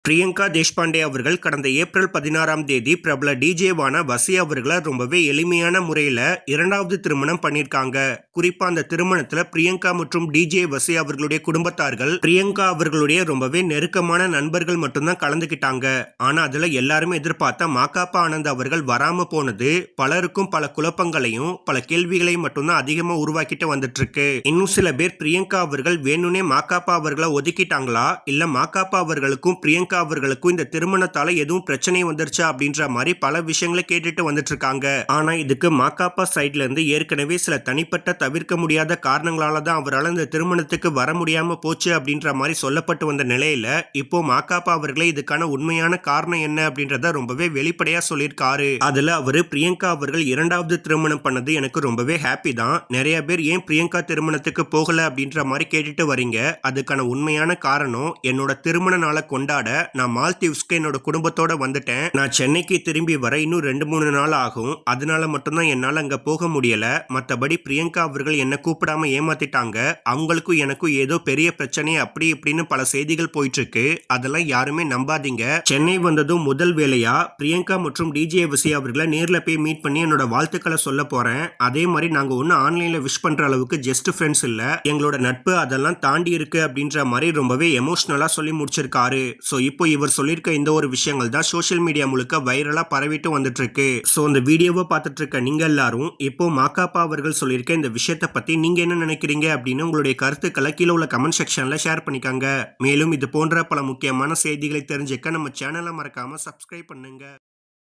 பிரியங்கா தேஷ்பாண்டே அவர்கள் கடந்த ஏப்ரல் 16ஆம் தேதி பிரபல டிஜேவான வசி அவர்களை ரொம்பவே எளிமையான முறையில் இரண்டாவது திருமணம் பண்ணியிருக்காங்க. குறிப்பா அந்த திருமணத்துல பிரியங்கா மற்றும் டிஜே வசி அவர்களுடைய குடும்பத்தார்கள் பிரியங்கா அவர்களுடைய ரொம்பவே நெருக்கமான நண்பர்கள் மட்டும்தான் கலந்துக்கிட்டாங்க. ஆனா அதுல எல்லாருமே எதிர்பார்த்த மாகாப்பா ஆனந்த் அவர்கள் வராம போனது பலருக்கும் பல குழப்பங்களையும் பல கேள்விகளையும் மட்டும்தான் அதிகமா உருவாக்கிட்டு வந்துட்டு இருக்கு. இன்னும் சில பேர் பிரியங்கா அவர்கள் வேணும்னே மாகாப்பா அவர்களை ஒதுக்கிட்டாங்களா இல்ல மாகாப்பா அவர்களுக்கும் பிரியங்கா அவர்களுக்கும் இந்த திருமணத்தால எதுவும் பிரச்சனை வந்துருச்சா அப்படின்ற மாதிரி பல விஷயங்களை கேட்டுட்டு வந்துட்டு இருக்காங்க. ஆனா இதுக்கு மாகாப்பா சைட்ல இருந்து ஏற்கனவே சில தனிப்பட்ட தவிர்க்க முடியாத காரணங்களால தான் அவரால் இந்த திருமணத்துக்கு வர முடியாம போச்சு அப்படின்ற மாதிரி சொல்லப்பட்டு வந்த நிலையில இப்போ மாகாப்பா அவர்களே இதுக்கான உண்மையான காரணம் என்ன அப்படின்றத ரொம்பவே வெளிப்படையா சொல்லியிருக்காரு. அதுல அவரு பிரியங்கா அவர்கள் இரண்டாவது திருமணம் பண்ணது எனக்கு ரொம்பவே ஹாப்பி தான். நிறைய பேர் ஏன் பிரியங்கா திருமணத்துக்கு போகல அப்படின்ற மாதிரி கேட்டுட்டு வரீங்க. அதுக்கான உண்மையான காரணம் என்னோட திருமண நாளை கொண்டாட நான் மால்தீவ்ஸ்க்கு என்னோட குடும்பத்தோட வந்துட்டேன். நான் சென்னைக்கு திரும்பி வர இன்னும் 2-3 நாள் ஆகும். அதனால மட்டும்தான் என்னால அங்க போக முடியல. மற்றபடி பிரியங்கா அவர்கள் என்ன கூப்பிடாம ஏமாத்திட்டாங்க. அவங்களுக்கும் எனக்கும் ஏதோ பெரிய பிரச்சனை அப்படி இப்படின்னு பல செய்திகள் போயிட்டு இருக்கு. அதெல்லாம் யாருமே நம்பாதீங்க. சென்னை வந்ததும் முதல் வேலையா பிரியங்கா மற்றும் டிஜே வசி அவர்களை நேர்ல போய் மீட் பண்ணி என்னோட வாழ்த்துக்களை சொல்ல போறேன். அதே மாதிரி நாங்க ஒன்னும் ஆன்லைன்ல விஷ் பண்ற அளவுக்கு ஜஸ்ட் ஃப்ரெண்ட்ஸ் இல்ல. எங்களோட நட்பு அதெல்லாம் தாண்டி இருக்கு அப்படின்ற மாதிரி ரொம்பவே எமோஷனலா சொல்லி முடிச்சிருக்காரு. ஸோ இப்போ இவர் சொல்லியிருக்க இந்த ஒரு விஷயங்கள் தான் சோஷியல் மீடியா முழுக்க வைரலா பரவிட்டு வந்துட்டு இருக்கு. ஸோ இந்த வீடியோவை பார்த்துட்டு இருக்க நீங்க எல்லாரும் இப்போ மாகாப்பா அவர்கள் சொல்லியிருக்க இந்த விஷயத்தை பத்தி நீங்க என்ன நினைக்கிறீங்க அப்படின்னு உங்களுடைய கருத்துக்களை கீழே உள்ள கமெண்ட் செக்ஷன்ல ஷேர் பண்ணிக்காங்க. மேலும் இது போன்ற பல முக்கியமான செய்திகளை தெரிஞ்சுக்க நம்ம சேனலை மறக்காம சப்ஸ்கிரைப் பண்ணுங்க.